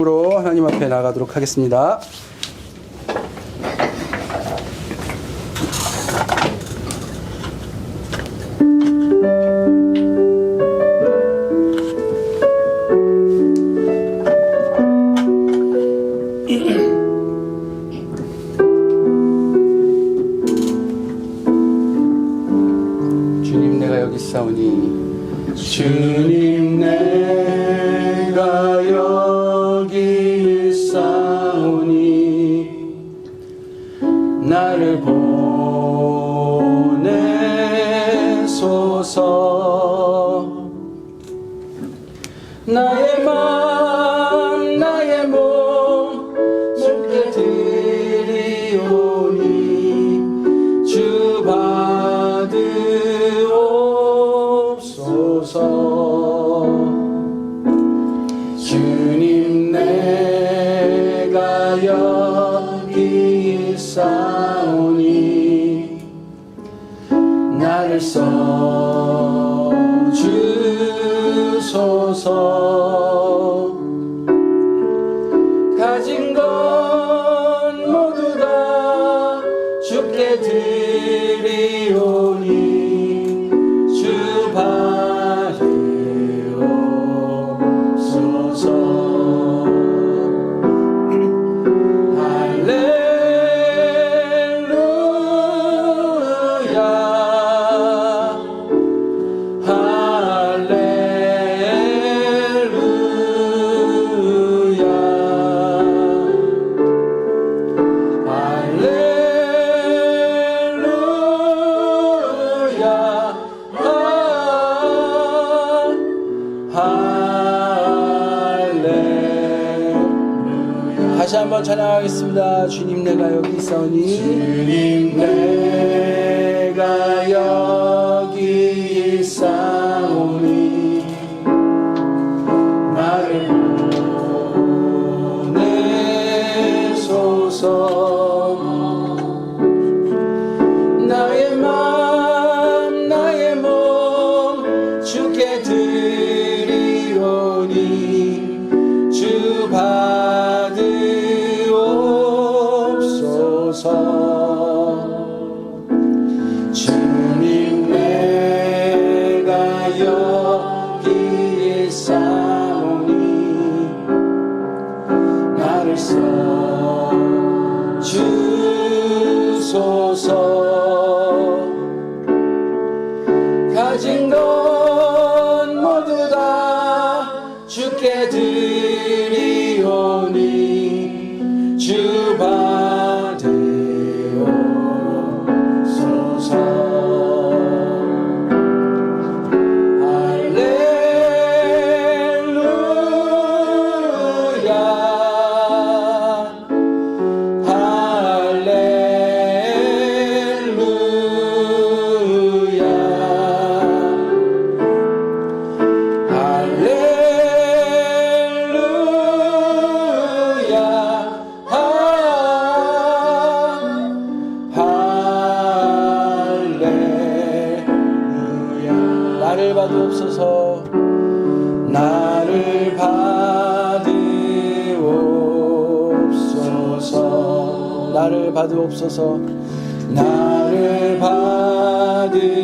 으로 하나님 앞에 나가도록 하겠습니다. 주님 내가 여기 있사오니 주님 내가 여기 있사오니 나를 보내소서. 나의 맘 나의 몸 주께 드리오니 주 받으옵소서. 주님 내가 여기 있사오니 나를 써주소서. 가진 건 모두 다 주께 드리오니 주 받으옵소서. 다시 한번 찬양하겠습니다. 주님 내가 여기 있사오니 주님 내가 여기 있사오니 나를 보내소서. 나의 맘 나의 몸 주께 드리오니 주 주님 내가 여기 있사오니 나를 써주소서. 가진 건 모두 다 주께 드리오니 주 나를 받으옵소서. 나를 받으옵소서. 나를 받으옵소서. 나를 받으옵소서.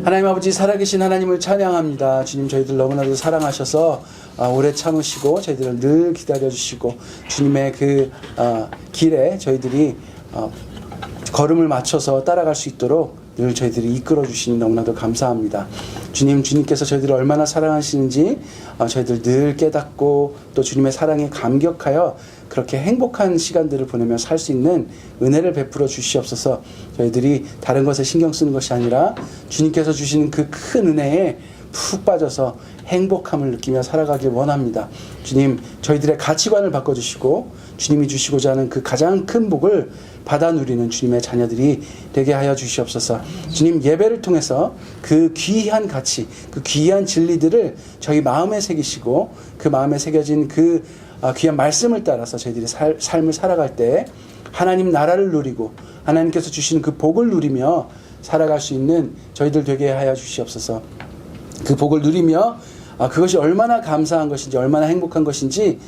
하나님 아버지 살아계신 하나님을 찬양합니다. 주님 저희들 너무나도 사랑하셔서 오래 참으시고 저희들을 늘 기다려주시고 주님의 그 길에 저희들이 걸음을 맞춰서 따라갈 수 있도록 늘 저희들이 이끌어 주시니 너무나도 감사합니다. 주님께서 저희들을 얼마나 사랑하시는지 저희들 늘 깨닫고 또 주님의 사랑에 감격하여 그렇게 행복한 시간들을 보내며 살 수 있는 은혜를 베풀어 주시옵소서. 저희들이 다른 것에 신경 쓰는 것이 아니라 주님께서 주시는 그 큰 은혜에 푹 빠져서 행복함을 느끼며 살아가길 원합니다. 주님 저희들의 가치관을 바꿔주시고 주님이 주시고자 하는 그 가장 큰 복을 받아 누리는 주님의 자녀들이 되게 하여 주시옵소서. 주님 예배를 통해서 그 귀한 가치, 그 귀한 진리들을 저희 마음에 새기시고 그 마음에 새겨진 그 귀한 말씀을 따라서 저희들이 삶을 살아갈 때 하나님 나라를 누리고 하나님께서 주시는 그 복을 누리며 살아갈 수 있는 저희들 되게 하여 주시옵소서. 그 복을 누리며 그것이 얼마나 감사한 것인지 얼마나 행복한 것인지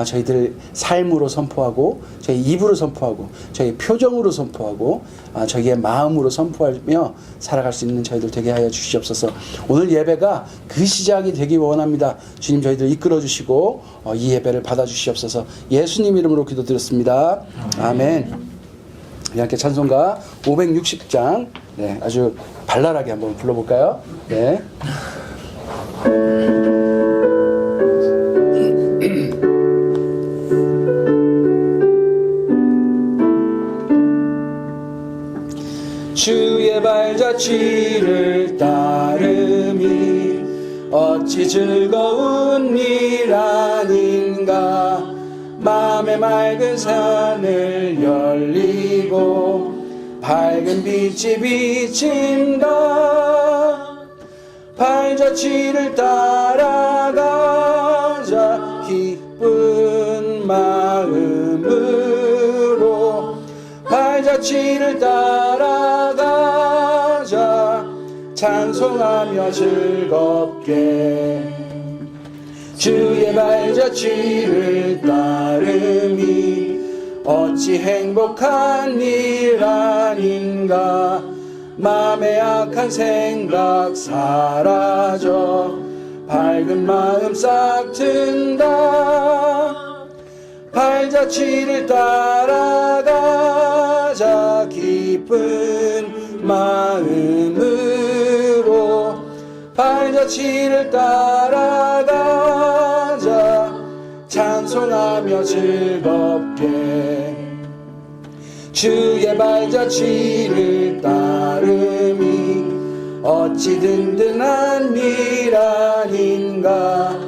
저희들 삶으로 선포하고 저희 입으로 선포하고 저희 표정으로 선포하고 저희의 마음으로 선포하며 살아갈 수 있는 저희들 되게 하여 주시옵소서. 오늘 예배가 그 시작이 되기 원합니다. 주님 저희들 이끌어 주시고 이 예배를 받아 주시옵소서. 예수님 이름으로 기도드렸습니다. 아멘. 함께 찬송가 560장 아주 발랄하게 한번 불러볼까요? 네. 주의 발자취를 따름이 어찌 즐거운 일 아닌가. 맘의 맑은 산을 열리고 밝은 빛이 비친다. 발자취를 따라가자 기쁜 마음으로. 발자취를 따라가자 찬송하며 즐겁게. 주의 발자취를 따름이 어찌 행복한 일 아닌가. 맘의 악한 생각 사라져 밝은 마음 싹 튼다. 발자취를 따라가자 기쁜 마음으로. 발자취를 따라가자 찬송하며 즐겁게. 주의 발자취를 따름이 어찌 든든한 일 아닌가.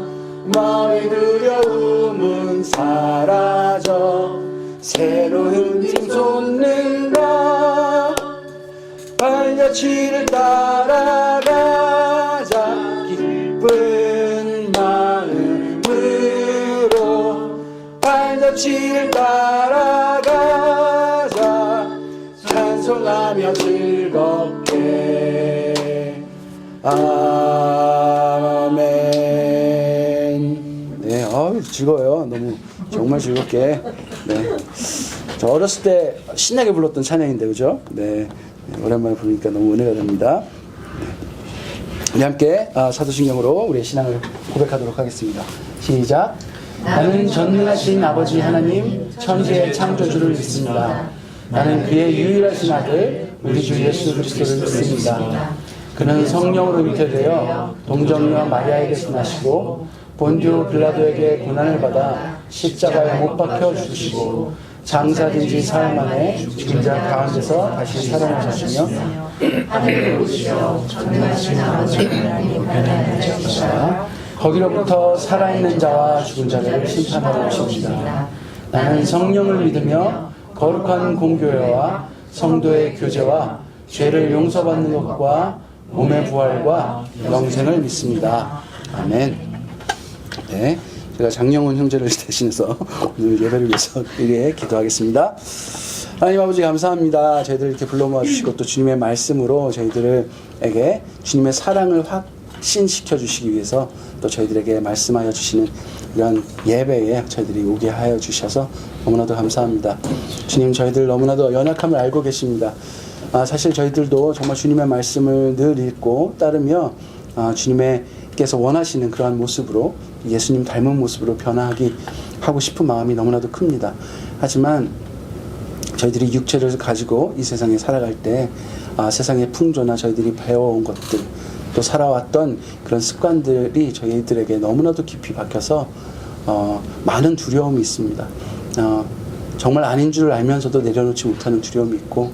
마음의 두려움은 사라져 새로운 힘 솟는다. 발자취를 따라가자 기쁜 마음으로. 발자취를 따라가자 찬송하며 즐겁게. 아멘. 네, 즐거워요. 너무 정말 즐겁게. 네, 저 어렸을 때 신나게 불렀던 찬양인데 그죠? 네, 오랜만에 부르니까 너무 은혜가 됩니다. 우리 함께 사도신경으로 우리의 신앙을 고백하도록 하겠습니다. 시작. 나는 전능하신 아버지 하나님 천지의 창조주를 믿습니다. 나는 그의 유일하신 아들 우리 주 예수 그리스도를 믿습니다. 그는 성령으로 잉태되어 동정녀 마리아에게서 나시고 본디오 빌라도에게 고난을 받아 십자가에 못 박혀 죽으시고 장사된 지 사흘 만에 죽은 자 가운데서 다시 살아나셨으며 하늘에 오르시어 전능하신 아버지 하나님 변화하셨다. 거기로부터 살아있는 자와 죽은 자를 심판하러 오십니다. 나는 성령을 믿으며 거룩한 공교회와 성도의 교제와 죄를 용서받는 것과 몸의 부활과 영생을 믿습니다. 아멘. 네, 제가 장영훈 형제를 대신해서 오늘 예배를 위해서 미리 기도하겠습니다. 하나님 아버지 감사합니다. 저희들 이렇게 불러 모아주시고 또 주님의 말씀으로 저희들에게 주님의 사랑을 확신시켜 주시기 위해서 또 저희들에게 말씀하여 주시는 이런 예배에 저희들이 오게 하여 주셔서 너무나도 감사합니다. 주님 저희들 너무나도 연약함을 알고 계십니다. 사실 저희들도 정말 주님의 말씀을 늘 읽고 따르며 주님께서 원하시는 그러한 모습으로 예수님 닮은 모습으로 변화하기 하고 싶은 마음이 너무나도 큽니다. 하지만 저희들이 육체를 가지고 이 세상에 살아갈 때 세상의 풍조나 저희들이 배워온 것들 또 살아왔던 그런 습관들이 저희들에게 너무나도 깊이 박혀서 많은 두려움이 있습니다. 정말 아닌 줄 알면서도 내려놓지 못하는 두려움이 있고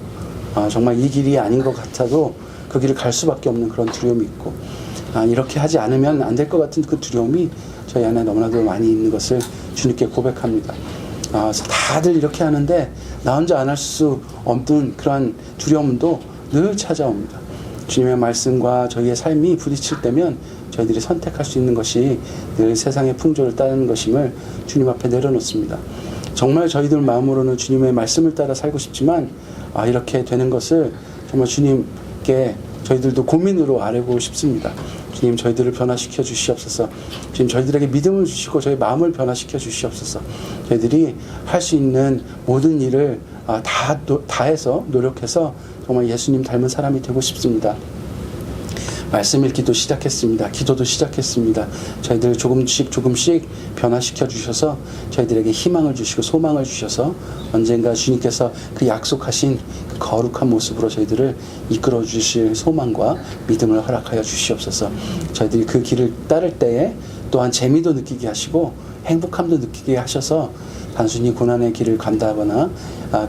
정말 이 길이 아닌 것 같아도 그 길을 갈 수밖에 없는 그런 두려움이 있고 이렇게 하지 않으면 안 될 것 같은 그 두려움이 저희 안에 너무나도 많이 있는 것을 주님께 고백합니다. 다들 이렇게 하는데 나 혼자 안 할 수 없는 그런 두려움도 늘 찾아옵니다. 주님의 말씀과 저희의 삶이 부딪힐 때면 저희들이 선택할 수 있는 것이 늘 세상의 풍조를 따르는 것임을 주님 앞에 내려놓습니다. 정말 저희들 마음으로는 주님의 말씀을 따라 살고 싶지만 이렇게 되는 것을 정말 주님께 저희들도 고민으로 아뢰고 싶습니다. 주님 저희들을 변화시켜 주시옵소서. 주님 저희들에게 믿음을 주시고 저희 마음을 변화시켜 주시옵소서. 저희들이 할 수 있는 모든 일을 다 해서 노력해서 정말 예수님 닮은 사람이 되고 싶습니다. 말씀 읽기도 시작했습니다. 기도도 시작했습니다. 저희들 조금씩 변화시켜 주셔서 저희들에게 희망을 주시고 소망을 주셔서 언젠가 주님께서 그 약속하신 그 거룩한 모습으로 저희들을 이끌어 주실 소망과 믿음을 허락하여 주시옵소서. 저희들이 그 길을 따를 때에 또한 재미도 느끼게 하시고 행복함도 느끼게 하셔서 단순히 고난의 길을 간다거나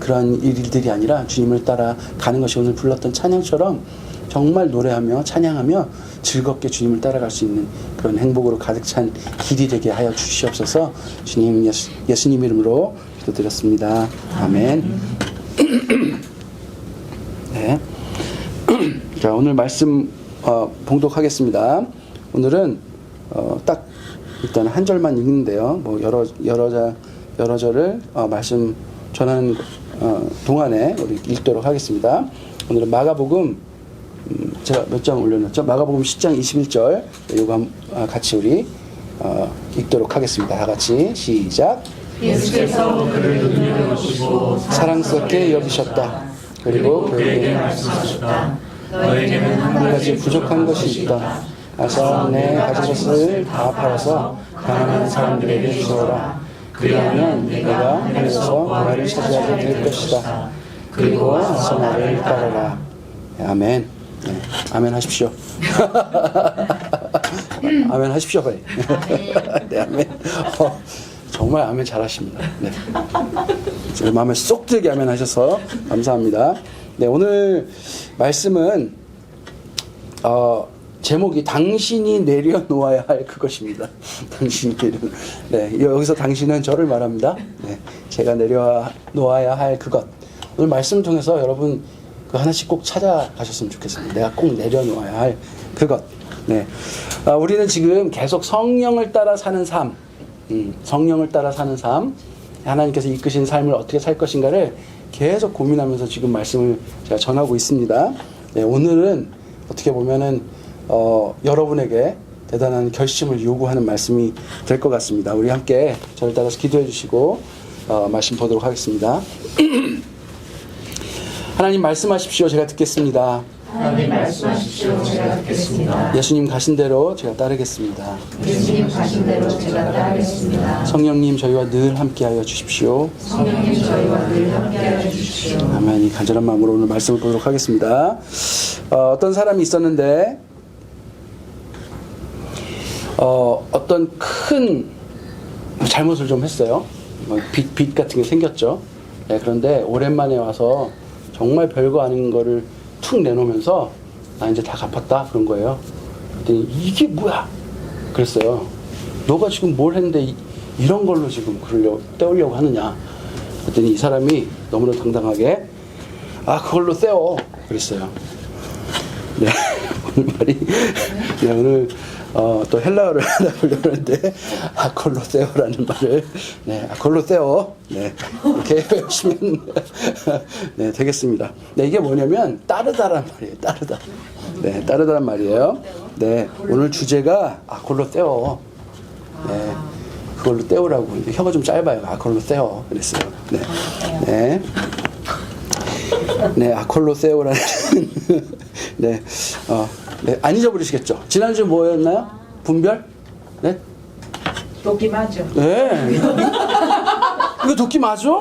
그런 일들이 아니라 주님을 따라 가는 것이 오늘 불렀던 찬양처럼 정말 노래하며 찬양하며 즐겁게 주님을 따라갈 수 있는 그런 행복으로 가득 찬 길이 되게 하여 주시옵소서. 주님 예수님 이름으로 기도드렸습니다. 아멘. 네. 자, 오늘 말씀 봉독하겠습니다. 오늘은 딱 일단 한 절만 읽는데요. 뭐 여러 절을 말씀 전하는 동안에 우리 읽도록 하겠습니다. 오늘은 마가복음 제가 몇 장 올려놨죠? 마가복음 10장 21절 이거 같이 우리 읽도록 하겠습니다. 다 같이 시작. 예수께서 그를 눈여겨보시고 사랑스럽게 여기셨다. 그리고 그에게 말씀하셨다. 너에게는 한 가지 부족한 것이 있다. 가서 내 가진 것을 다 팔아서 가난한 사람들에게 주어라. 그리하면 내가 하늘에서 나를 차지하게 될 것이다. 그리고 와서 나를 따르라. 아멘. 네, 아멘 하십시오. 아멘 하십시오, 빨리. 네, 아멘. 정말 아멘 잘하십니다. 네. 제 마음에 쏙 들게 아멘 하셔서 감사합니다. 네, 오늘 말씀은 제목이 당신이 내려놓아야 할 그것입니다. 당신이 네, 여기서 당신은 저를 말합니다. 네, 제가 내려놓아야 할 그것. 오늘 말씀을 통해서 여러분 그 하나씩 꼭 찾아가셨으면 좋겠습니다. 내가 꼭 내려놓아야 할 그것. 네, 우리는 지금 계속 성령을 따라 사는 삶, 성령을 따라 사는 삶, 하나님께서 이끄신 삶을 어떻게 살 것인가를 계속 고민하면서 지금 말씀을 제가 전하고 있습니다. 네, 오늘은 어떻게 보면은 여러분에게 대단한 결심을 요구하는 말씀이 될 것 같습니다. 우리 함께 저를 따라서 기도해 주시고 말씀 보도록 하겠습니다. 하나님 말씀하십시오. 제가 듣겠습니다. 하나님 말씀하십시오. 제가 듣겠습니다. 예수님 가신 대로 제가 따르겠습니다. 예수님 가신 대로 제가 따르겠습니다. 성령님 저희와 늘 함께하여 주십시오. 성령님 저희와 늘 함께하여 주십시오. 아멘. 이 간절한 마음으로 오늘 말씀을 보도록 하겠습니다. 어떤 사람이 있었는데 어떤 큰 잘못을 좀 했어요. 빚 같은 게 생겼죠. 네, 그런데 오랜만에 와서 정말 별거 아닌 거를 툭 내놓으면서 나 이제 다 갚았다 그런 거예요. 그랬더니 이게 뭐야? 그랬어요. 너가 지금 뭘 했는데 이런 걸로 지금 떼우려고 하느냐? 그랬더니 이 사람이 너무나 당당하게 그걸로 떼어 그랬어요. 네, 오늘 말이 네, 오늘 또 헬라어를 하나 보려고 하는데 아콜로세오라는 말을 네, 아콜로세오 네, 이렇게 외우시면 네, 되겠습니다. 네, 이게 뭐냐면 따르다란 말이에요. 따르다. 네, 따르다란 말이에요. 네, 오늘 주제가 아콜로세오. 네, 그걸로 떼우라고. 혀가 좀 짧아요. 아콜로세오 그랬어요. 네, 네. 네, 아콜로세오라는 네, 네, 안 잊어버리시겠죠? 지난주 뭐였나요? 분별? 네? 도끼 맞죠? 네. 이거 도끼 맞아?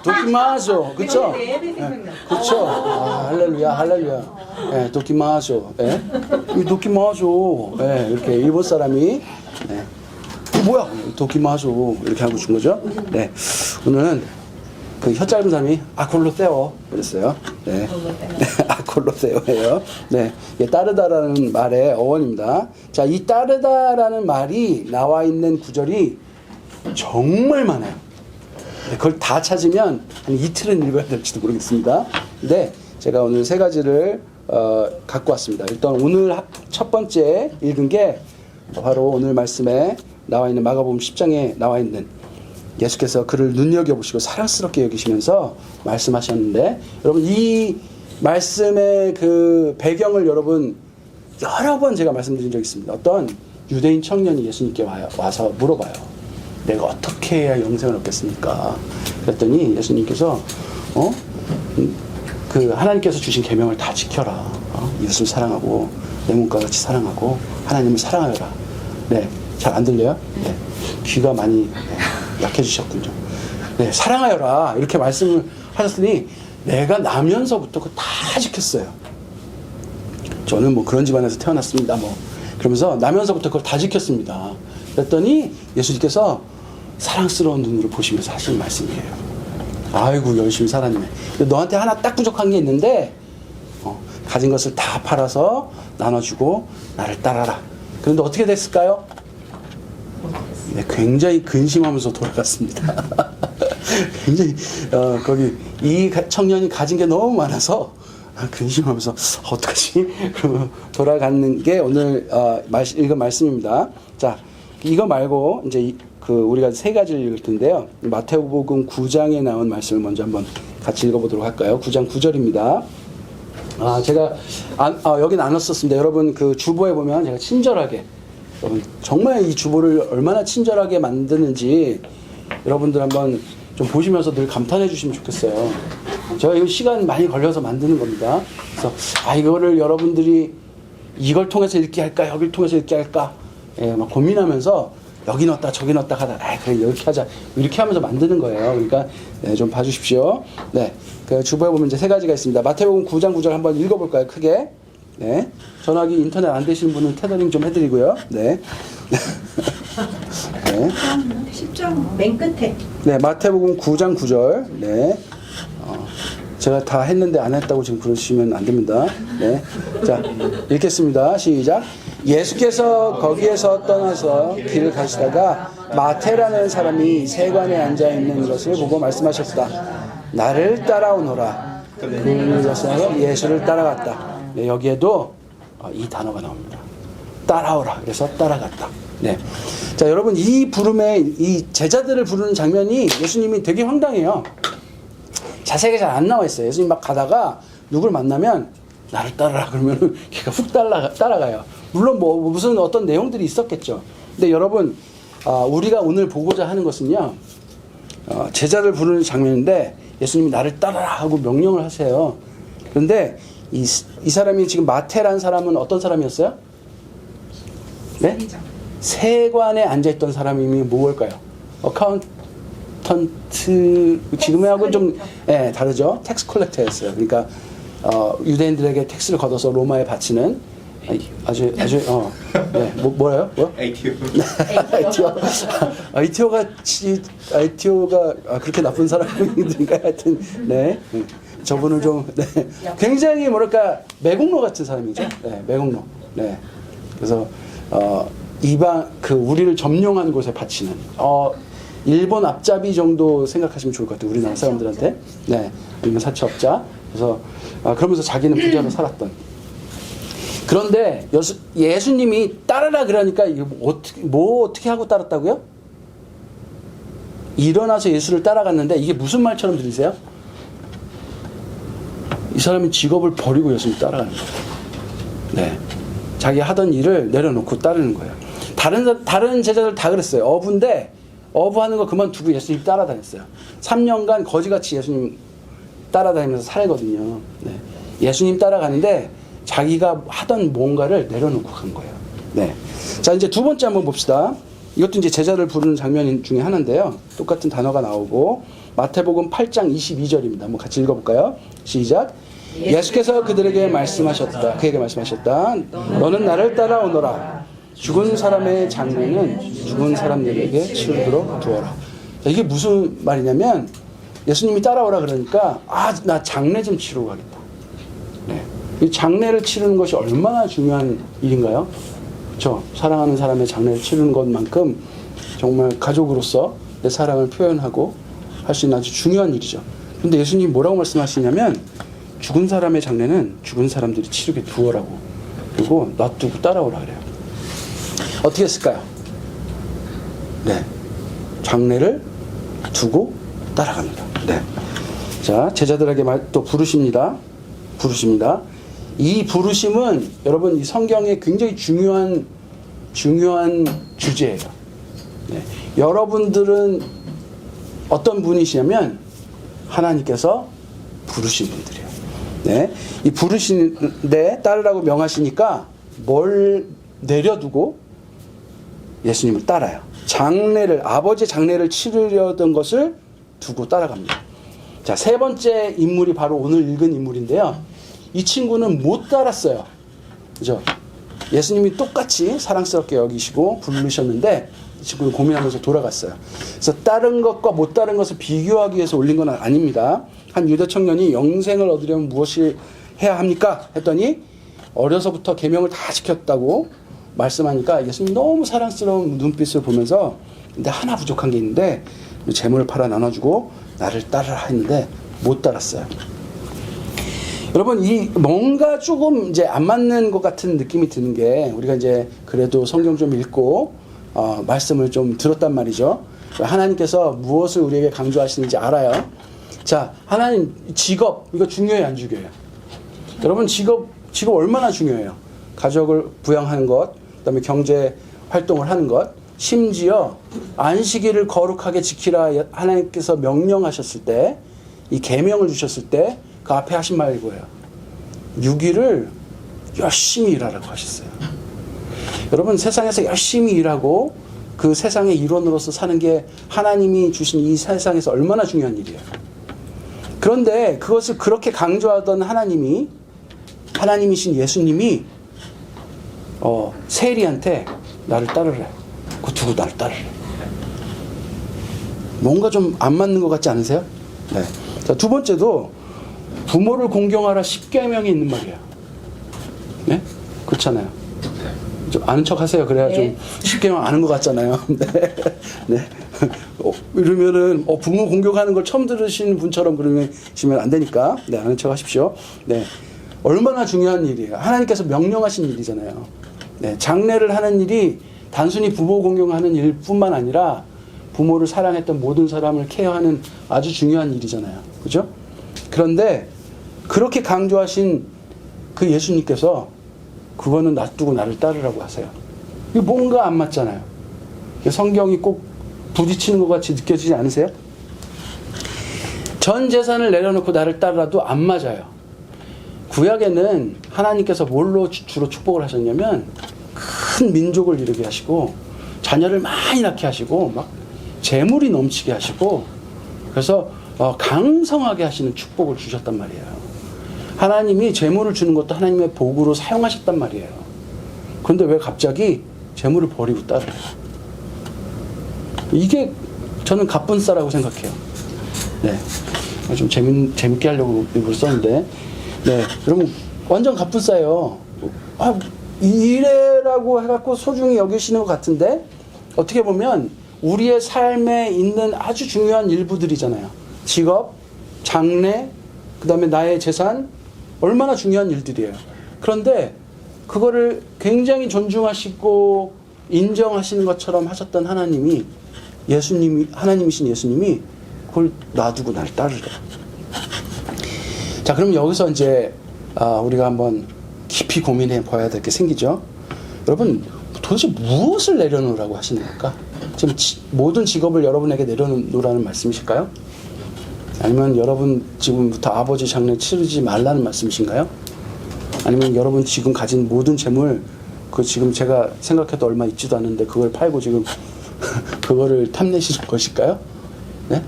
도끼 맞아. 그쵸? 네, 그쵸? 할렐루야, 할렐루야. 네, 도끼 맞아. 네? 이 도끼 맞아. 네, 이렇게 일본 사람이, 네. 뭐야? 도끼 맞아. 이렇게 하고 준 거죠? 네. 오늘은 그 혀 짧은 사람이 아콜로세오 그랬어요. 네. 아콜로세오예요. 네. 이게 따르다라는 말의 어원입니다. 자, 이 따르다라는 말이 나와 있는 구절이 정말 많아요. 네, 그걸 다 찾으면 한 이틀은 읽어야 될지도 모르겠습니다. 근데 제가 오늘 세 가지를 갖고 왔습니다. 일단 오늘 첫 번째 읽은 게 바로 오늘 말씀에 나와 있는 마가복음 10장에 나와 있는 예수께서 그를 눈여겨보시고 사랑스럽게 여기시면서 말씀하셨는데 여러분 이 말씀의 그 배경을 여러분 여러 번 제가 말씀드린 적이 있습니다. 어떤 유대인 청년이 예수님께 와서 물어봐요. 내가 어떻게 해야 영생을 얻겠습니까? 그랬더니 예수님께서 그 하나님께서 주신 계명을 다 지켜라. 이웃을 사랑하고 내 몸과 같이 사랑하고 하나님을 사랑하여라. 네, 잘 안 들려요? 네, 귀가 많이 약해지셨군요. 네, 사랑하여라 이렇게 말씀을 하셨으니 내가 나면서부터 그거 다 지켰어요. 저는 뭐 그런 집안에서 태어났습니다. 뭐 그러면서 나면서부터 그걸 다 지켰습니다. 그랬더니 예수님께서 사랑스러운 눈으로 보시면서 하시는 말씀이에요. 아이고 열심히 살았네. 너한테 하나 딱 부족한 게 있는데 가진 것을 다 팔아서 나눠주고 나를 따라라. 그런데 어떻게 됐을까요? 네, 굉장히 근심하면서 돌아갔습니다. 굉장히 거기 이 청년이 가진 게 너무 많아서 근심하면서 어떡하지? 그러고 돌아가는 게 오늘 읽은 말씀입니다. 자, 이거 말고 이제 우리가 세 가지를 읽을 텐데요. 마태복음 9장에 나온 말씀을 먼저 한번 같이 읽어보도록 할까요? 9장 9절입니다. 제가 여기는 안 썼습니다. 여러분 그 주보에 보면 제가 친절하게 여러분 정말 이 주보를 얼마나 친절하게 만드는지 여러분들 한번 좀 보시면서 늘 감탄해 주시면 좋겠어요. 제가 이거 시간 많이 걸려서 만드는 겁니다. 그래서 이거를 여러분들이 이걸 통해서 읽게 할까 여기를 통해서 읽게 할까 막 고민하면서 여기 넣었다 저기 넣었다 하다가 그래 이렇게 하자 이렇게 하면서 만드는 거예요. 그러니까 좀 봐주십시오. 네, 그 주보에 보면 이제 세 가지가 있습니다. 마태복음 9장 9절 한번 읽어볼까요? 크게. 네, 전화기 인터넷 안 되시는 분은 테더링 좀 해드리고요. 네. 네. 10장 맨 끝에. 네, 마태복음 9장 9절. 네. 제가 다 했는데 안 했다고 지금 그러시면 안 됩니다. 네. 자, 읽겠습니다. 시작. 예수께서 거기에서 떠나서 길을 가시다가 마태라는 사람이 세관에 앉아 있는 것을 보고 말씀하셨다. 나를 따라오너라. 그 여성은 예수를 따라갔다. 네, 여기에도 이 단어가 나옵니다. 따라오라. 그래서 따라갔다. 네. 자, 여러분 이 부름에 이 제자들을 부르는 장면이 예수님이 되게 황당해요. 자세하게 잘 안 나와 있어요. 예수님 막 가다가 누굴 만나면 나를 따라라 그러면 걔가 훅 따라가요. 물론 뭐 무슨 어떤 내용들이 있었겠죠. 근데 여러분 우리가 오늘 보고자 하는 것은요. 제자를 부르는 장면인데 예수님이 나를 따라라 하고 명령을 하세요. 그런데 이 사람이 지금 마태라는 사람은 어떤 사람이었어요? 네? 세관에 앉아있던 사람이 뭘까요? 어카운턴트 지금하고는 좀 다르죠. 텍스 컬렉터였어요. 그러니까 유대인들에게 텍스를 걷어서 로마에 바치는 아주 네, 뭐예요? 아이티오가 그렇게 나쁜 사람인가 하여튼 네. 저분을 좀 굉장히 뭐랄까 매국노 같은 사람이죠. 네, 매국노. 네. 그래서 이방 우리를 점령한 곳에 바치는 일본 앞잡이 정도 생각하시면 좋을 것 같아요. 우리나라 사람들한테. 네. 아니면 사채업자. 그래서 그러면서 자기는 부자로 살았던. 그런데 예수님이 따르라 그러니까 이거 어떻게 하고 따랐다고요? 일어나서 예수를 따라갔는데 이게 무슨 말처럼 들리세요? 이 사람이 직업을 버리고 예수님 따라가는 거예요. 네. 자기 하던 일을 내려놓고 따르는 거예요. 다른 제자들 다 그랬어요. 어부인데 어부하는 거 그만두고 예수님 따라다녔어요. 3년간 거지같이 예수님 따라다니면서 살거든요. 네. 예수님 따라가는데 자기가 하던 뭔가를 내려놓고 간 거예요. 네. 자, 이제 두 번째 한번 봅시다. 이것도 이제 제자를 부르는 장면 중에 하나인데요. 똑같은 단어가 나오고 마태복음 8장 22절입니다. 한번 같이 읽어볼까요? 시작. 예수께서 그들에게 말씀하셨다. 그에게 말씀하셨다. 너는 나를 따라오너라. 죽은 사람의 장례는 죽은 사람들에게 치르도록 두어라. 자, 이게 무슨 말이냐면 예수님이 따라오라 그러니까 나 장례 좀 치르고 가겠다. 네. 이 장례를 치르는 것이 얼마나 중요한 일인가요? 그렇죠? 사랑하는 사람의 장례를 치르는 것만큼 정말 가족으로서 내 사랑을 표현하고 할 수 있는 아주 중요한 일이죠. 그런데 예수님이 뭐라고 말씀하시냐면 죽은 사람의 장례는 죽은 사람들이 치르게 두어라고 그리고 놔두고 따라오라 그래요. 어떻게 했을까요? 네, 장례를 두고 따라갑니다. 네. 자, 제자들에게 또 부르십니다. 이 부르심은 여러분 이 성경에 굉장히 중요한 주제예요. 네. 여러분들은 어떤 분이시냐면 하나님께서 부르신 분들이에요. 네. 이 부르시는데 따르라고 명하시니까 뭘 내려두고 예수님을 따라요. 아버지 장례를 치르려던 것을 두고 따라갑니다. 자, 세 번째 인물이 바로 오늘 읽은 인물인데요. 이 친구는 못 따랐어요. 그죠? 예수님이 똑같이 사랑스럽게 여기시고 부르셨는데 이 친구는 고민하면서 돌아갔어요. 그래서 따른 것과 못 따른 것을 비교하기 위해서 올린 건 아닙니다. 한 유대 청년이 영생을 얻으려면 무엇을 해야 합니까? 했더니 어려서부터 계명을 다 지켰다고 말씀하니까 예수님 너무 사랑스러운 눈빛을 보면서 근데 하나 부족한 게 있는데 재물을 팔아 나눠주고 나를 따르라 했는데 못 따랐어요. 여러분 이 뭔가 조금 이제 안 맞는 것 같은 느낌이 드는 게 우리가 이제 그래도 성경 좀 읽고 말씀을 좀 들었단 말이죠. 하나님께서 무엇을 우리에게 강조하시는지 알아요. 자, 하나님 직업 이거 중요해요, 안 중요해요? 여러분 직업 얼마나 중요해요? 가족을 부양하는 것, 그다음에 경제 활동을 하는 것, 심지어 안식일을 거룩하게 지키라 하나님께서 명령하셨을 때, 이 계명을 주셨을 때 그 앞에 하신 말이 뭐예요? 6일을 열심히 일하라고 하셨어요. 여러분 세상에서 열심히 일하고 그 세상의 일원으로서 사는 게 하나님이 주신 이 세상에서 얼마나 중요한 일이에요. 그런데 그것을 그렇게 강조하던 하나님이신 예수님이 세리한테 나를 따르래. 그 두고 나를 따르래. 뭔가 좀 안 맞는 것 같지 않으세요? 네. 자, 두 번째도 부모를 공경하라 10계명이 있는 말이에요. 네? 그렇잖아요. 좀 아는 척 하세요. 그래야 좀 10계명 아는 것 같잖아요. 네. 네. 이러면은 부모 공경하는 걸 처음 들으신 분처럼 그러시면 안 되니까 네, 아는 척 하십시오. 네. 얼마나 중요한 일이에요. 하나님께서 명령하신 일이잖아요. 네. 장례를 하는 일이 단순히 부모 공경하는 일뿐만 아니라 부모를 사랑했던 모든 사람을 케어하는 아주 중요한 일이잖아요. 그죠? 그런데 그렇게 강조하신 그 예수님께서 그거는 놔두고 나를 따르라고 하세요. 이게 뭔가 안 맞잖아요. 성경이 꼭 부딪히는 것 같이 느껴지지 않으세요? 전 재산을 내려놓고 나를 따르라도 안 맞아요. 구약에는 하나님께서 뭘로 주로 축복을 하셨냐면 큰 민족을 이루게 하시고 자녀를 많이 낳게 하시고 막 재물이 넘치게 하시고 그래서 강성하게 하시는 축복을 주셨단 말이에요. 하나님이 재물을 주는 것도 하나님의 복으로 사용하셨단 말이에요. 그런데 왜 갑자기 재물을 버리고 따르래요? 이게 저는 갑분싸라고 생각해요. 네, 좀 재밌게 하려고 일부러 썼는데, 네, 여러분 완전 갑분싸예요. 이래라고 해갖고 소중히 여기시는 것 같은데 어떻게 보면 우리의 삶에 있는 아주 중요한 일부들이잖아요. 직업, 장래, 그 다음에 나의 재산, 얼마나 중요한 일들이에요. 그런데 그거를 굉장히 존중하시고 인정하시는 것처럼 하셨던 하나님이신 예수님이 그걸 놔두고 날 따르래. 자, 그럼 여기서 이제 우리가 한번 깊이 고민해 봐야 될 게 생기죠. 여러분, 도대체 무엇을 내려놓으라고 하시는 걸까? 지금 모든 직업을 여러분에게 내려놓으라는 말씀이실까요? 아니면 여러분 지금부터 아버지 장례 치르지 말라는 말씀이신가요? 아니면 여러분 지금 가진 모든 재물 그 지금 제가 생각해도 얼마 있지도 않은데 그걸 팔고 지금 그거를 탐내시는 것일까요? 네?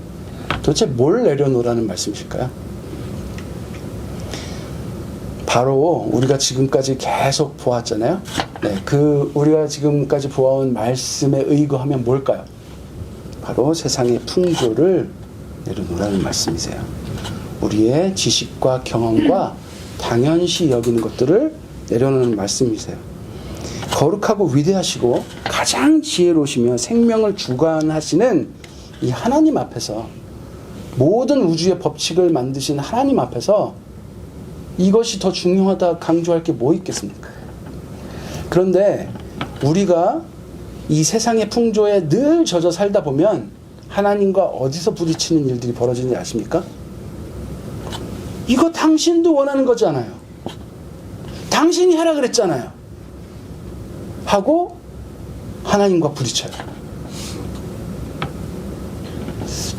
도대체 뭘 내려놓으라는 말씀이실까요? 바로 우리가 지금까지 계속 보았잖아요. 네, 우리가 지금까지 보아온 말씀에 의거하면 뭘까요? 바로 세상의 풍조를 내려놓으라는 말씀이세요. 우리의 지식과 경험과 당연시 여기는 것들을 내려놓는 말씀이세요. 거룩하고 위대하시고 가장 지혜로우시며 생명을 주관하시는 이 하나님 앞에서 모든 우주의 법칙을 만드신 하나님 앞에서 이것이 더 중요하다 강조할 게 뭐 있겠습니까? 그런데 우리가 이 세상의 풍조에 늘 젖어 살다 보면 하나님과 어디서 부딪히는 일들이 벌어지는지 아십니까? 이거 당신도 원하는 거잖아요. 당신이 하라 그랬잖아요. 하고 하나님과 부딪혀요.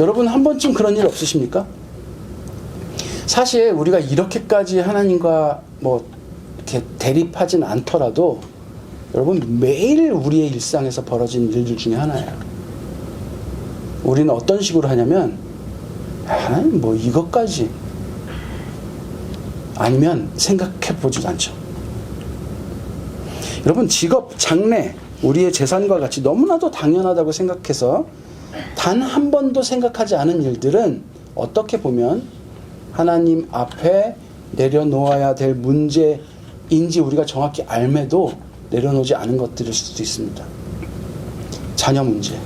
여러분 한 번쯤 그런 일 없으십니까? 사실 우리가 이렇게까지 하나님과 뭐 이렇게 대립하진 않더라도 여러분 매일 우리의 일상에서 벌어진 일들 중에 하나예요. 우리는 어떤 식으로 하냐면 하나님 뭐 이것까지 아니면 생각해 보지도 않죠. 여러분 직업, 장래, 우리의 재산과 같이 너무나도 당연하다고 생각해서 단 한 번도 생각하지 않은 일들은 어떻게 보면 하나님 앞에 내려놓아야 될 문제인지 우리가 정확히 알매도 내려놓지 않은 것들일 수도 있습니다. 자녀 문제,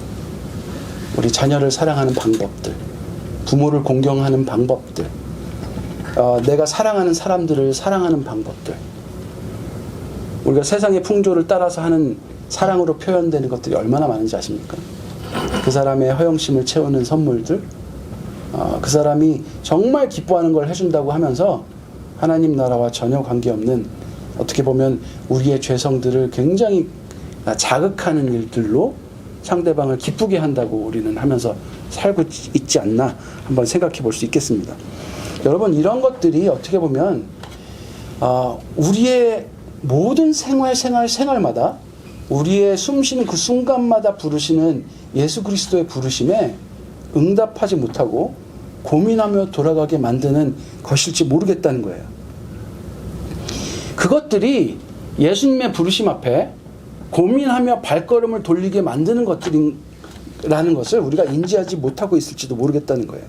우리 자녀를 사랑하는 방법들, 부모를 공경하는 방법들, 내가 사랑하는 사람들을 사랑하는 방법들, 우리가 세상의 풍조를 따라서 하는 사랑으로 표현되는 것들이 얼마나 많은지 아십니까? 그 사람의 허영심을 채우는 선물들, 그 사람이 정말 기뻐하는 걸 해준다고 하면서 하나님 나라와 전혀 관계없는 어떻게 보면 우리의 죄성들을 굉장히 자극하는 일들로 상대방을 기쁘게 한다고 우리는 하면서 살고 있지 않나 한번 생각해 볼 수 있겠습니다. 여러분 이런 것들이 어떻게 보면 우리의 모든 생활마다 우리의 숨쉬는 그 순간마다 부르시는 예수 그리스도의 부르심에 응답하지 못하고 고민하며 돌아가게 만드는 것일지 모르겠다는 거예요. 그것들이 예수님의 부르심 앞에 고민하며 발걸음을 돌리게 만드는 것들이라는 것을 우리가 인지하지 못하고 있을지도 모르겠다는 거예요.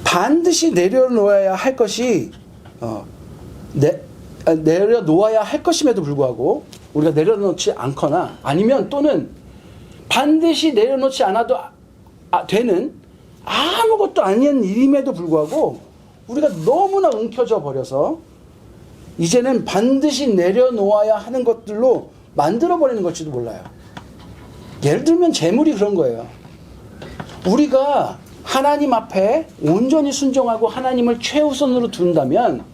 반드시 내려놓아야 할 것이 내려놓아야 할 것임에도 불구하고 우리가 내려놓지 않거나 아니면 또는 반드시 내려놓지 않아도 되는 아무것도 아닌 일임에도 불구하고 우리가 너무나 움켜져 버려서 이제는 반드시 내려놓아야 하는 것들로 만들어버리는 것지도 몰라요. 예를 들면 재물이 그런 거예요. 우리가 하나님 앞에 온전히 순종하고 하나님을 최우선으로 둔다면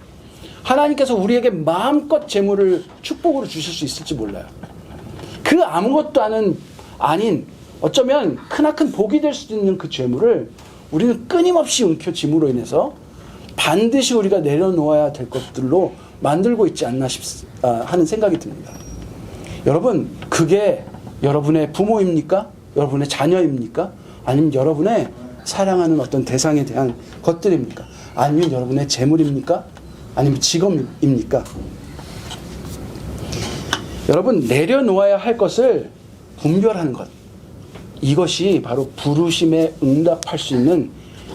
하나님께서 우리에게 마음껏 재물을 축복으로 주실 수 있을지 몰라요. 그 아무것도 아닌 어쩌면 크나큰 복이 될 수도 있는 그 재물을 우리는 끊임없이 움켜짐으로 인해서 반드시 우리가 내려놓아야 될 것들로 만들고 있지 않나 하는 생각이 듭니다. 여러분 그게 여러분의 부모입니까? 여러분의 자녀입니까? 아니면 여러분의 사랑하는 어떤 대상에 대한 것들입니까? 아니면 여러분의 재물입니까? 아니면 직업입니까? 여러분 내려놓아야 할 것을 분별하는 것, 이것이 바로 부르심에 응답할 수 있는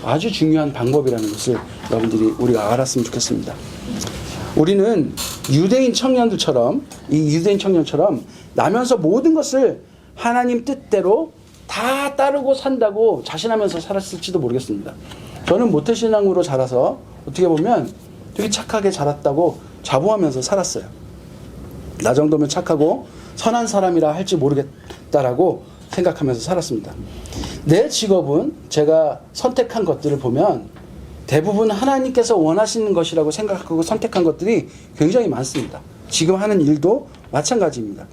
아주 중요한 방법이라는 것을 여러분들이 우리가 알았으면 좋겠습니다. 우리는 유대인 청년처럼 나면서 모든 것을 하나님 뜻대로 다 따르고 산다고 자신하면서 살았을지도 모르겠습니다. 저는 모태신앙으로 자라서 어떻게 보면 되게 착하게 자랐다고 자부하면서 살았어요. 나 정도면 착하고 선한 사람이라 할지 모르겠다라고 생각하면서 살았습니다. 내 직업은 제가 선택한 것들을 보면 대부분 하나님께서 원하시는 것이라고 생각하고 선택한 것들이 굉장히 많습니다. 지금 하는 일도 마찬가지입니다.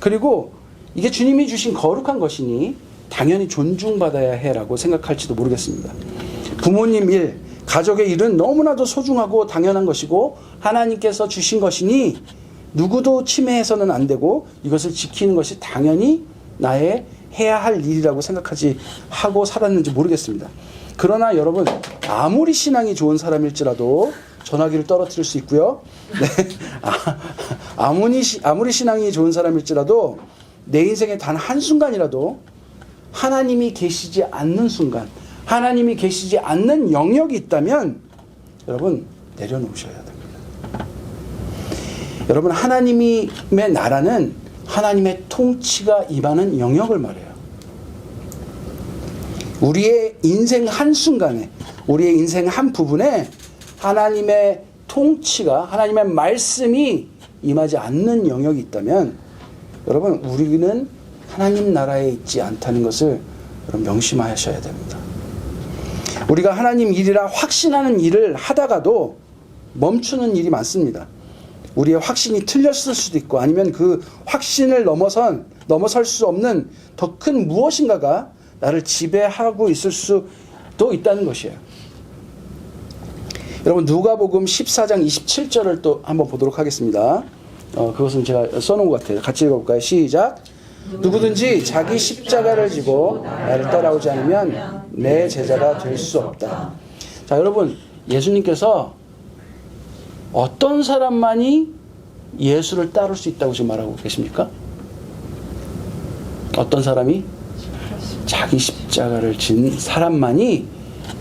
그리고 이게 주님이 주신 거룩한 것이니 당연히 존중받아야 해라고 생각할지도 모르겠습니다. 부모님 일, 가족의 일은 너무나도 소중하고 당연한 것이고 하나님께서 주신 것이니 누구도 침해해서는 안 되고 이것을 지키는 것이 당연히 나의 해야 할 일이라고 생각하지 하고 살았는지 모르겠습니다. 그러나 여러분 아무리 신앙이 좋은 사람일지라도 전화기를 떨어뜨릴 수 있고요. 네. 아무리 신앙이 좋은 사람일지라도 내 인생의 단 한순간이라도 하나님이 계시지 않는 순간, 하나님이 계시지 않는 영역이 있다면 여러분 내려놓으셔야 됩니다. 여러분 하나님의 나라는 하나님의 통치가 임하는 영역을 말해요. 우리의 인생 한순간에, 우리의 인생 한 부분에 하나님의 통치가, 하나님의 말씀이 임하지 않는 영역이 있다면 여러분 우리는 하나님 나라에 있지 않다는 것을 여러분 명심하셔야 됩니다. 우리가 하나님 일이라 확신하는 일을 하다가도 멈추는 일이 많습니다. 우리의 확신이 틀렸을 수도 있고 아니면 그 확신을 넘어설 수 없는 더 큰 무엇인가가 나를 지배하고 있을 수도 있다는 것이에요. 여러분 누가복음 14장 27절을 또 한번 보도록 하겠습니다. 그것은 제가 써놓은 것 같아요. 같이 읽어볼까요? 시작. 누구든지 자기 십자가를 지고 나를 따라오지 않으면 내 제자가 될 수 없다. 자, 여러분 예수님께서 어떤 사람만이 예수를 따를 수 있다고 지금 말하고 계십니까? 어떤 사람이? 자기 십자가를 진 사람만이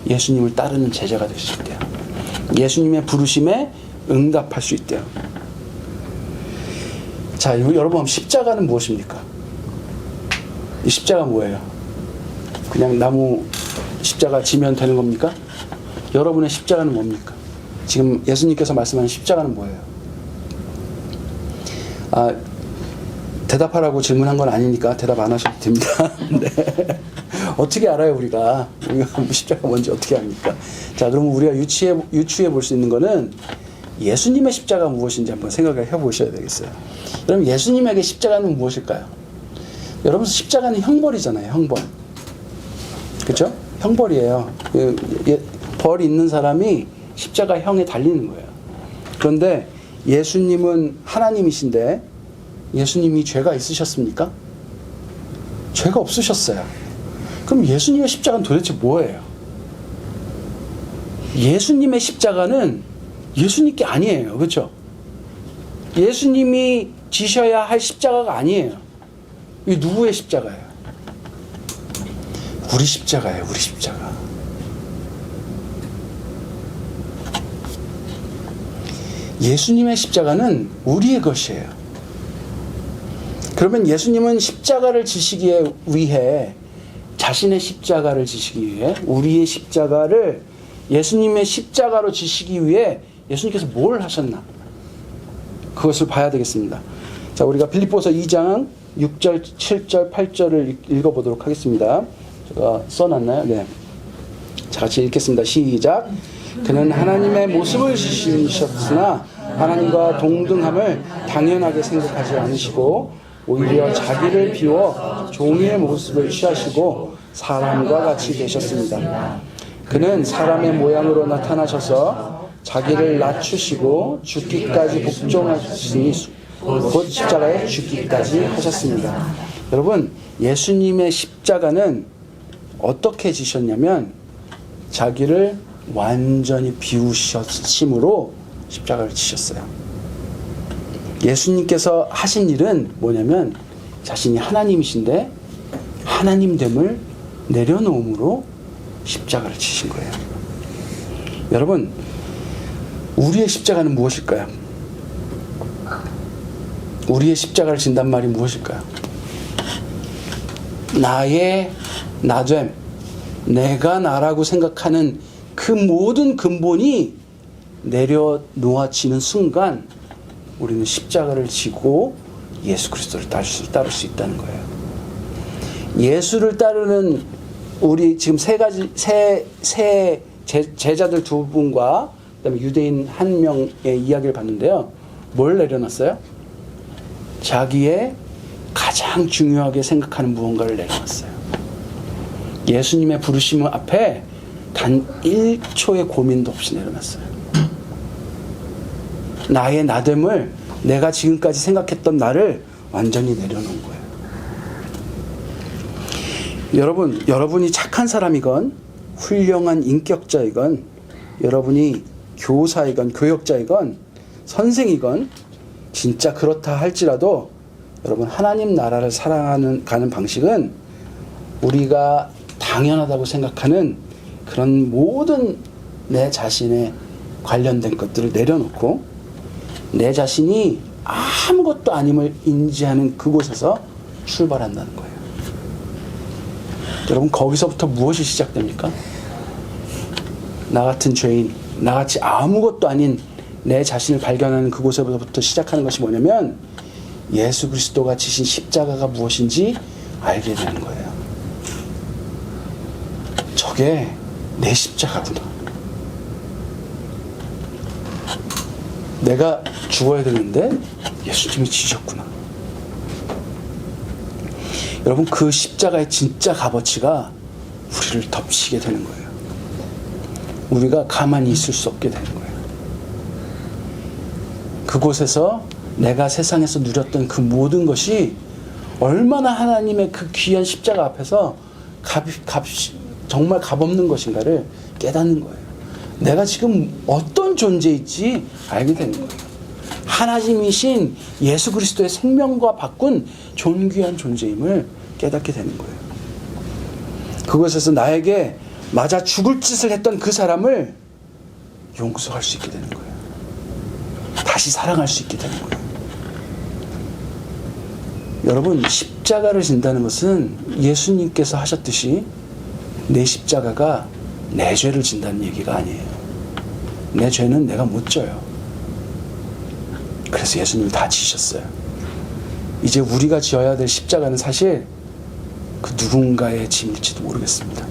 예수님을 따르는 제자가 될 수 있대요. 예수님의 부르심에 응답할 수 있대요. 자, 여러분 십자가는 무엇입니까? 이 십자가 뭐예요? 그냥 나무 십자가 지면 되는 겁니까? 여러분의 십자가는 뭡니까? 지금 예수님께서 말씀하는 십자가는 뭐예요? 대답하라고 질문한 건 아니니까 대답 안 하셔도 됩니다. 네. 어떻게 알아요, 우리가 십자가 뭔지 어떻게 합니까? 자, 그러면 우리가 유추해 볼 수 있는 거는 예수님의 십자가 무엇인지 한번 생각을 해보셔야 되겠어요. 그럼 예수님에게 십자가는 무엇일까요? 여러분 십자가는 형벌이잖아요, 형벌. 그렇죠? 형벌이에요. 벌 있는 사람이 십자가 형에 달리는 거예요. 그런데 예수님은 하나님이신데 예수님이 죄가 있으셨습니까? 죄가 없으셨어요. 그럼 예수님의 십자가는 도대체 뭐예요? 예수님의 십자가는 예수님께 아니에요. 그렇죠? 예수님이 지셔야 할 십자가가 아니에요. 이 누구의 십자가예요? 우리 십자가예요. 우리 십자가. 예수님의 십자가는 우리의 것이에요. 그러면 예수님은 십자가를 지시기 위해 자신의 십자가를 지시기 위해 우리의 십자가를 예수님의 십자가로 지시기 위해 예수님께서 뭘 하셨나? 그것을 봐야 되겠습니다. 자, 우리가 빌립보서 2장 6절, 7절, 8절을 읽어보도록 하겠습니다. 제가 써놨나요? 네. 자, 같이 읽겠습니다. 시작. 그는 하나님의 모습을 지니셨으나 하나님과 동등함을 당연하게 생각하지 않으시고 오히려 자기를 비워 종의 모습을 취하시고 사람과 같이 되셨습니다. 그는 사람의 모양으로 나타나셔서 자기를 낮추시고 죽기까지 복종하시니 곧 십자가에 죽기까지 하셨습니다. 여러분, 예수님의 십자가는 어떻게 지셨냐면 자기를 완전히 비우셨으므로 십자가를 지셨어요. 예수님께서 하신 일은 뭐냐면 자신이 하나님이신데 하나님됨을 내려놓음으로 십자가를 지신 거예요. 여러분, 우리의 십자가는 무엇일까요? 우리의 십자가를 진단 말이 무엇일까요? 나의 나됨, 내가 나라고 생각하는 그 모든 근본이 내려놓아지는 순간 우리는 십자가를 지고 예수 그리스도를 따를 수 있다는 거예요. 예수를 따르는 우리 지금 세 제자들 두 분과 그다음에 유대인 한 명의 이야기를 봤는데요. 뭘 내려놨어요? 자기의 가장 중요하게 생각하는 무언가를 내려놨어요. 예수님의 부르심 앞에 단 1초의 고민도 없이 내려놨어요. 나의 나됨을 내가 지금까지 생각했던 나를 완전히 내려놓은 거예요. 여러분이 착한 사람이건 훌륭한 인격자이건 여러분이 교사이건 교역자이건 선생이건 진짜 그렇다 할지라도 여러분 하나님 나라를 가는 방식은 우리가 당연하다고 생각하는 그런 모든 내 자신에 관련된 것들을 내려놓고 내 자신이 아무것도 아님을 인지하는 그곳에서 출발한다는 거예요. 여러분, 거기서부터 무엇이 시작됩니까? 나 같은 죄인, 나같이 아무것도 아닌 내 자신을 발견하는 그곳에서부터 시작하는 것이 뭐냐면 예수 그리스도가 지신 십자가가 무엇인지 알게 되는 거예요. 저게 내 십자가구나. 내가 죽어야 되는데 예수님이 지셨구나. 여러분, 그 십자가의 진짜 값어치가 우리를 덮치게 되는 거예요. 우리가 가만히 있을 수 없게 되는 거예요. 그곳에서 내가 세상에서 누렸던 그 모든 것이 얼마나 하나님의 그 귀한 십자가 앞에서 정말 값없는 것인가를 깨닫는 거예요. 내가 지금 어떤 존재인지 알게 되는 거예요. 하나님이신 예수 그리스도의 생명과 바꾼 존귀한 존재임을 깨닫게 되는 거예요. 그곳에서 나에게 맞아 죽을 짓을 했던 그 사람을 용서할 수 있게 되는 거예요. 다시 사랑할 수 있게 되는 거예요. 여러분, 십자가를 진다는 것은 예수님께서 하셨듯이 내 십자가가 내 죄를 진다는 얘기가 아니에요. 내 죄는 내가 못 져요. 그래서 예수님이 다 지셨어요. 이제 우리가 지어야 될 십자가는 사실 그 누군가의 짐일지도 모르겠습니다.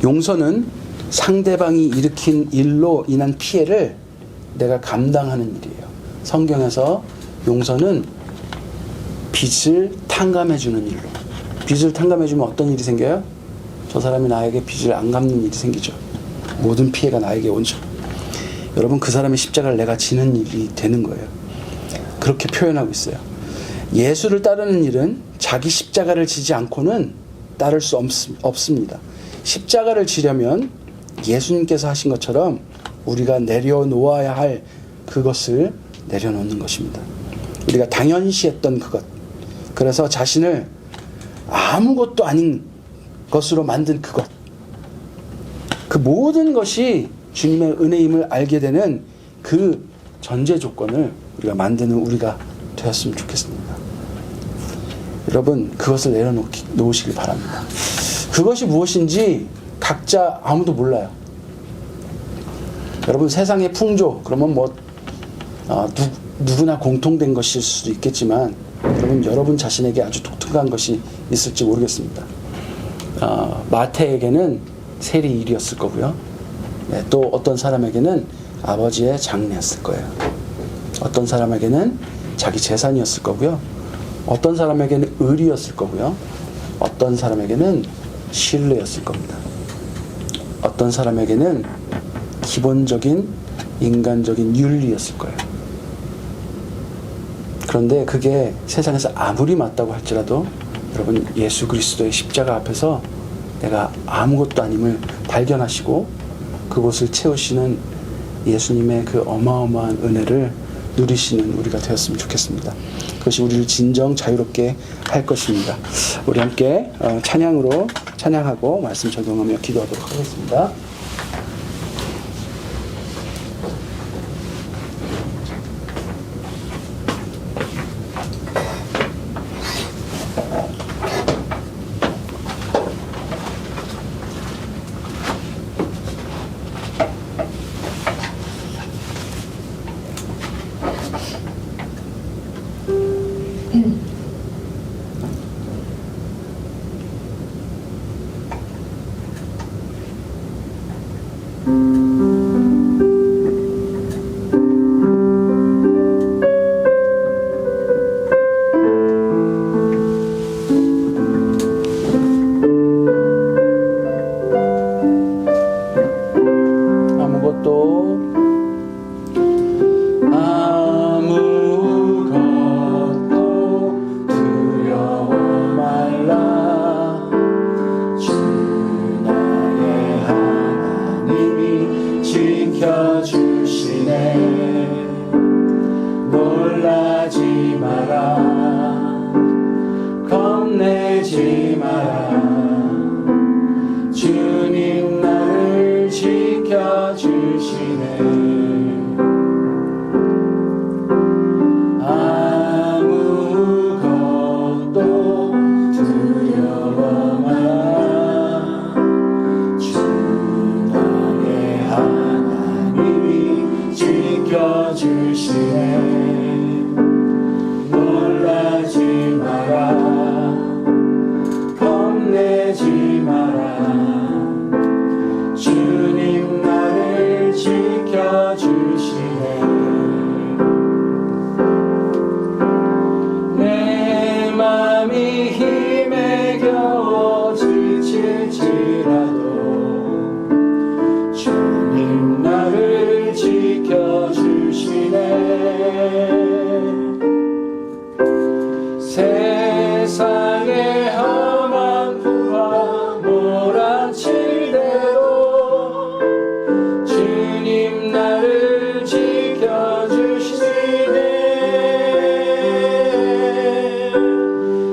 용서는 상대방이 일으킨 일로 인한 피해를 내가 감당하는 일이에요. 성경에서 용서는 빚을 탕감해주는 일로. 빚을 탕감해주면 어떤 일이 생겨요? 저 사람이 나에게 빚을 안 갚는 일이 생기죠. 모든 피해가 나에게 오죠. 여러분, 그 사람의 십자가를 내가 지는 일이 되는 거예요. 그렇게 표현하고 있어요. 예수를 따르는 일은 자기 십자가를 지지 않고는 따를 수 없습니다. 십자가를 지려면 예수님께서 하신 것처럼 우리가 내려놓아야 할 그것을 내려놓는 것입니다. 우리가 당연시했던 그것, 그래서 자신을 아무것도 아닌 것으로 만든 그것, 그 모든 것이 주님의 은혜임을 알게 되는 그 전제 조건을 우리가 만드는 우리가 되었으면 좋겠습니다. 여러분, 그것을 내려놓으시길 바랍니다. 그것이 무엇인지 각자 아무도 몰라요. 여러분, 세상의 풍조, 그러면 누구나 공통된 것일 수도 있겠지만, 여러분 자신에게 아주 독특한 것이 있을지 모르겠습니다. 마태에게는 세리 일이었을 거고요. 네, 또 어떤 사람에게는 아버지의 장례였을 거예요. 어떤 사람에게는 자기 재산이었을 거고요. 어떤 사람에게는 의리였을 거고요. 어떤 사람에게는 신뢰였을 겁니다. 어떤 사람에게는 기본적인 인간적인 윤리였을 거예요. 그런데 그게 세상에서 아무리 맞다고 할지라도 여러분, 예수 그리스도의 십자가 앞에서 내가 아무것도 아님을 발견하시고 그곳을 채우시는 예수님의 그 어마어마한 은혜를 누리시는 우리가 되었으면 좋겠습니다. 그것이 우리를 진정 자유롭게 할 것입니다. 우리 함께 찬양으로 찬양하고 말씀 적용하며 기도하도록 하겠습니다. 놀라 세상의 험한 풍파 몰아칠 대로 주님 나를 지켜주시네.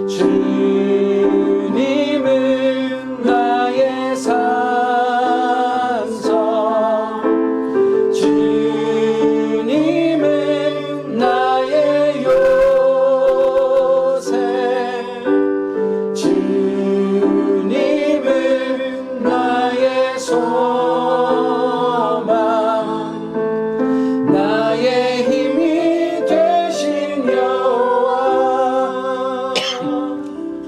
주님은 나의 산성, 주님은 나의 요새, 주님은 나의 소망, 나의 힘이 되신 여호와.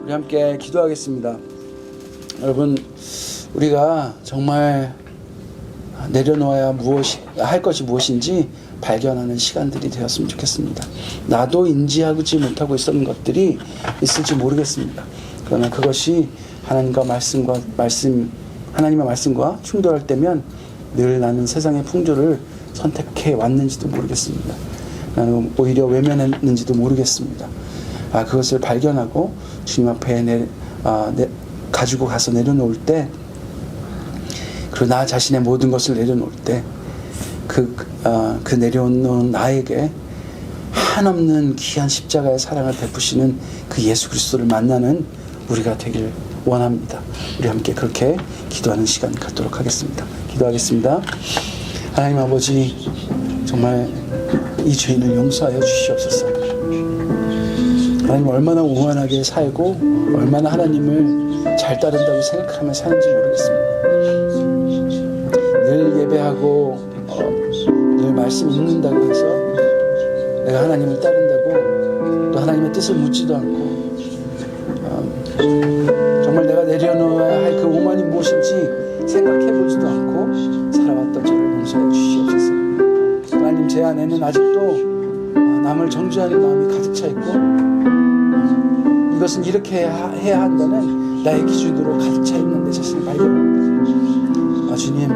우리 함께 기도하겠습니다. 여러분, 우리가 정말 내려놓아야 할 것이 무엇인지 발견하는 시간들이 되었으면 좋겠습니다. 나도 인지하지 못하고 있었던 것들이 있을지 모르겠습니다. 그러나 그것이 하나님의 말씀과 충돌할 때면 늘 나는 세상의 풍조를 선택해 왔는지도 모르겠습니다. 나는 오히려 외면했는지도 모르겠습니다. 그것을 발견하고 주님 앞에 가지고 가서 내려놓을 때, 그리고 나 자신의 모든 것을 내려놓을 때, 그 내려놓은 나에게 한없는 귀한 십자가의 사랑을 베푸시는 그 예수 그리스도를 만나는 우리가 되길 원합니다. 우리 함께 그렇게 기도하는 시간 갖도록 하겠습니다. 기도하겠습니다. 하나님 아버지, 정말 이 죄인을 용서하여 주시옵소서. 하나님 얼마나 오만하게 살고 얼마나 하나님을 잘 따른다고 생각하며 사는지 모르겠습니다. 늘 예배하고 늘 말씀 읽는다고 해서 내가 하나님을 따른다고 또 하나님의 뜻을 묻지도 않고 정말 내가 내려놓아야 할 그 오만이 무엇인지 생각해보지도 않고 살아왔던 저를 용서해 주시옵소서. 하나님, 제 안에는 아직도 남을 정죄하는 마음이 가득 차 있고 이것은 이렇게 해야 한다는 나의 기준으로 가득 차 있는 내 자신을 발견합니다. 주님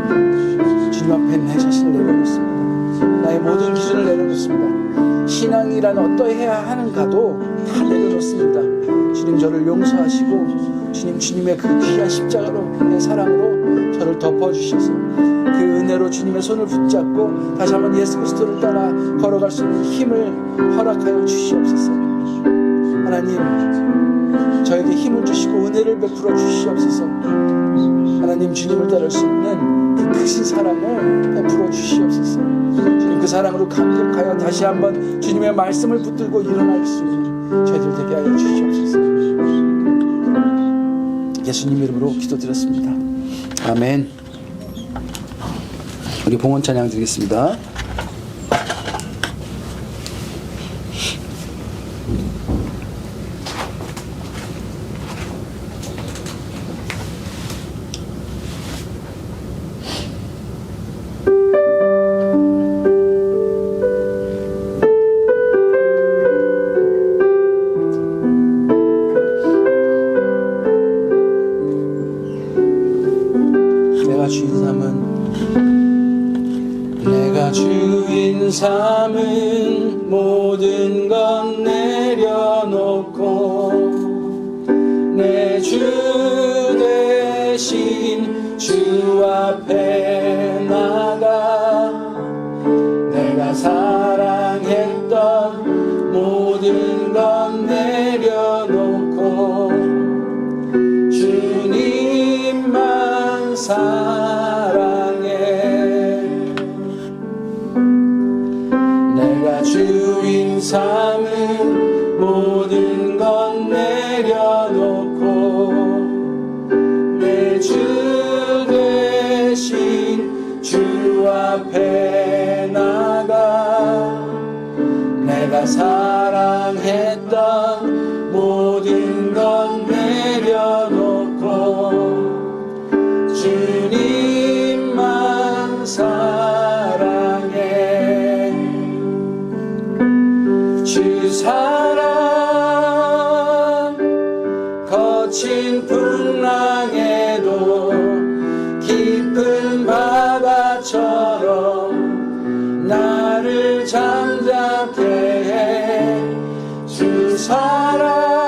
앞에 내 자신을 내려놓습니다. 나의 모든 기준을 내려놓습니다. 신앙이란 어떠해야 하는가도 다 내려놓습니다. 주님, 저를 용서하시고 주님의 그 귀한 십자가로 내 사랑으로 저를 덮어주셔서 그 은혜로 주님의 손을 붙잡고 다시 한번 예수 그리스도를 따라 걸어갈 수 있는 힘을 허락하여 주시옵소서. 하나님, 저에게 힘을 주시고 은혜를 베풀어 주시옵소서. 하나님, 주님을 따를 수 있는 그 크신 사랑을 베풀어 주시옵소서. 주님, 그 사랑으로 감격하여 다시 한번 주님의 말씀을 붙들고 일어날 수 있는 저희들 되게 하여 주시옵소서. 예수님 이름으로 기도드렸습니다. 아멘. 우리 봉헌 찬양 드리겠습니다. 주인 삼은 모든 것 내려놓고 내 주 대신 주 앞에 나가 내가 사랑했던 모든 것 내려놓고 주님만 주인 삼은 모든 것 내려놓고 내 주 대신 주 앞에 나가 내가 사랑했던 모든 것 내려놓고 주님만 주 사랑 거친 풍랑에도 깊은 바다처럼 나를 잠잠게 해 주 사랑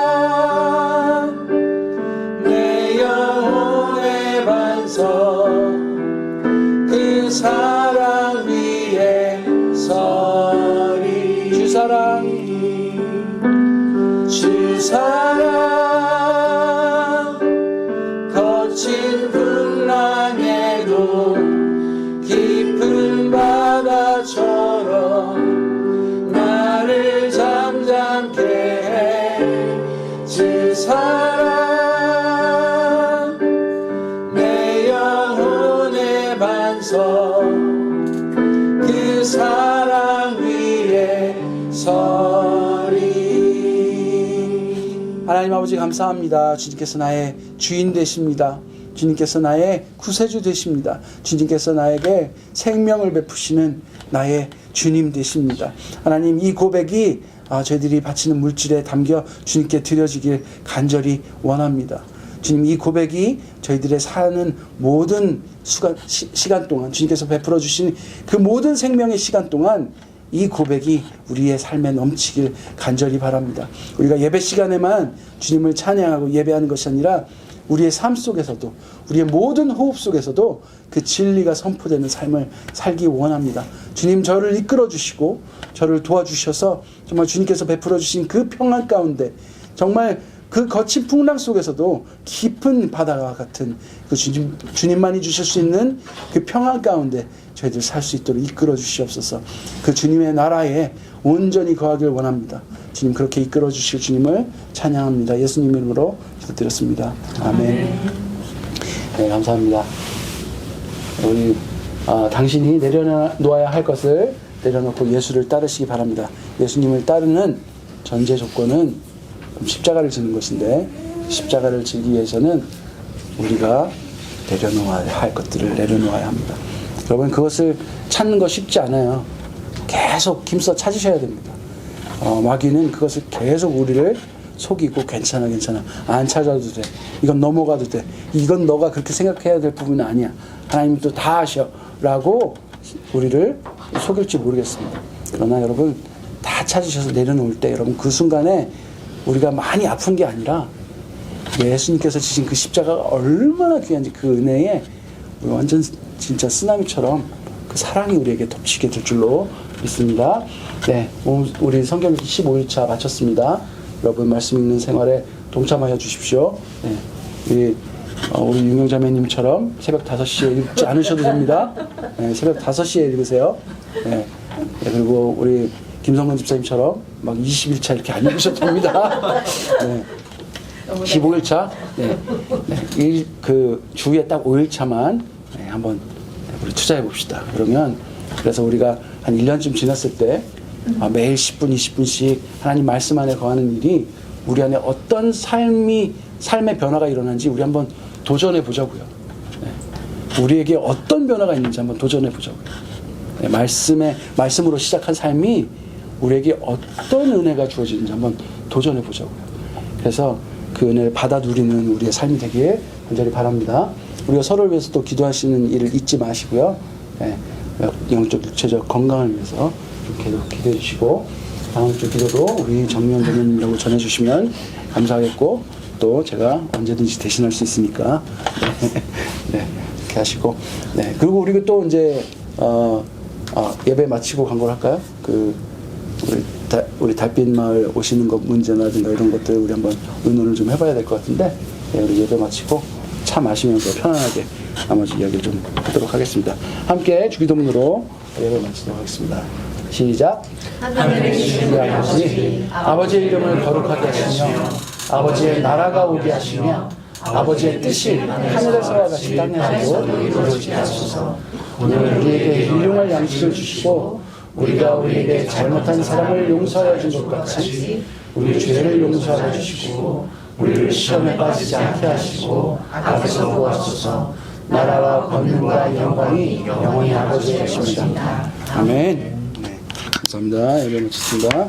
사랑 위에 서리. 주 사랑, 주 사랑 거친 풍랑에도 깊은 바다처럼 나를 잠잠케 해. 주 사랑 내 영혼의 반석, 그 사랑 위에 서리. 하나님 아버지 감사합니다. 주님께서 나의 주인 되십니다. 주님께서 나의 구세주 되십니다. 주님께서 나에게 생명을 베푸시는 나의 주님 되십니다. 하나님, 이 고백이 저희들이 바치는 물질에 담겨 주님께 드려지길 간절히 원합니다. 주님, 이 고백이 저희들의 사는 모든 시간 동안, 주님께서 베풀어 주신 그 모든 생명의 시간 동안 이 고백이 우리의 삶에 넘치길 간절히 바랍니다. 우리가 예배 시간에만 주님을 찬양하고 예배하는 것이 아니라 우리의 삶 속에서도, 우리의 모든 호흡 속에서도 그 진리가 선포되는 삶을 살기 원합니다. 주님, 저를 이끌어 주시고 저를 도와주셔서 정말 주님께서 베풀어 주신 그 평안 가운데, 정말 그 거친 풍랑 속에서도 깊은 바다와 같은 그 주님만이 주실 수 있는 그 평안 가운데 저희들 살 수 있도록 이끌어 주시옵소서. 그 주님의 나라에 온전히 거하길 원합니다. 주님, 그렇게 이끌어 주실 주님을 찬양합니다. 예수님 이름으로 기도드렸습니다. 아멘. 네, 감사합니다. 우리 당신이 내려놓아야 할 것을 내려놓고 예수를 따르시기 바랍니다. 예수님을 따르는 전제 조건은 십자가를 지는 것인데, 십자가를 지기 위해서는 우리가 내려놓아야 할 것들을 내려놓아야 합니다. 여러분, 그것을 찾는 거 쉽지 않아요. 계속 힘써 찾으셔야 됩니다. 마귀는 그것을 계속 우리를 속이고, 괜찮아 안 찾아도 돼, 이건 넘어가도 돼, 이건 너가 그렇게 생각해야 될 부분은 아니야, 하나님이 또 다 하셔 라고 우리를 속일지 모르겠습니다. 그러나 여러분, 다 찾으셔서 내려놓을 때 여러분, 그 순간에 우리가 많이 아픈 게 아니라 예수님께서 지신 그 십자가가 얼마나 귀한지, 그 은혜에 우리 완전 진짜 쓰나미처럼 그 사랑이 우리에게 덮치게 될 줄로 믿습니다. 네, 우리 성경 15일차 마쳤습니다. 여러분, 말씀 읽는 생활에 동참하여 주십시오. 네, 우리 윤경자매님처럼 새벽 5시에 읽지 않으셔도 됩니다. 네, 새벽 5시에 읽으세요. 네, 그리고 우리 김성근 집사님처럼 막 20일차 이렇게 안 읽으셔도 됩니다. 네. 15일차, 네. 그 주에 딱 5일차만 한번 우리 투자해 봅시다. 그러면, 그래서 우리가 한 1년쯤 지났을 때 매일 10분, 20분씩 하나님 말씀 안에 거하는 일이 우리 안에 어떤 삶의 변화가 일어나는지 우리 한번 도전해 보자고요. 네. 우리에게 어떤 변화가 있는지 한번 도전해 보자고요. 네. 말씀으로 시작한 삶이 우리에게 어떤 은혜가 주어지는지 한번 도전해 보자고요. 그래서 그 은혜를 받아 누리는 우리의 삶이 되길 간절히 바랍니다. 우리가 서로를 위해서 또 기도하시는 일을 잊지 마시고요. 네, 영적, 육체적 건강을 위해서 좀 계속 기도해 주시고, 다음 주 기도도 우리 정미원 전현님이라고 전해주시면 감사하겠고, 또 제가 언제든지 대신할 수 있으니까 네, 이렇게 하시고, 네, 그리고 우리가 또 이제 예배 마치고 광고를 할까요? 우리 달빛 마을 오시는 것 문제라든가 이런 것들 우리 한번 의논을 좀 해봐야 될 것 같은데, 네, 우리 예배 마치고 차 마시면서 편안하게 나머지 이야기를 좀 하도록 하겠습니다. 함께 주기도문으로 예배 마치도록 하겠습니다. 시작. 하늘에 계신 우리 아버지, 아버지의 이름을 거룩하게 하시며 아버지의 나라가 오게 하시며 아버지의 뜻이 하늘에서와 같이 땅에서도 이루어지게 하소서. 오늘 우리에게 일용할 양식을 주시고 우리가 우리에게 잘못한 사람을 용서하여 준 것 같이 우리 죄를 용서하여 주시고 우리를 시험에 빠지지 않게 하시고 악에서 구하소서. 나라와 권능과 영광이 영원히 아버지의 것입니다. 아멘. 네, 감사합니다. 예배 마쳤습니다.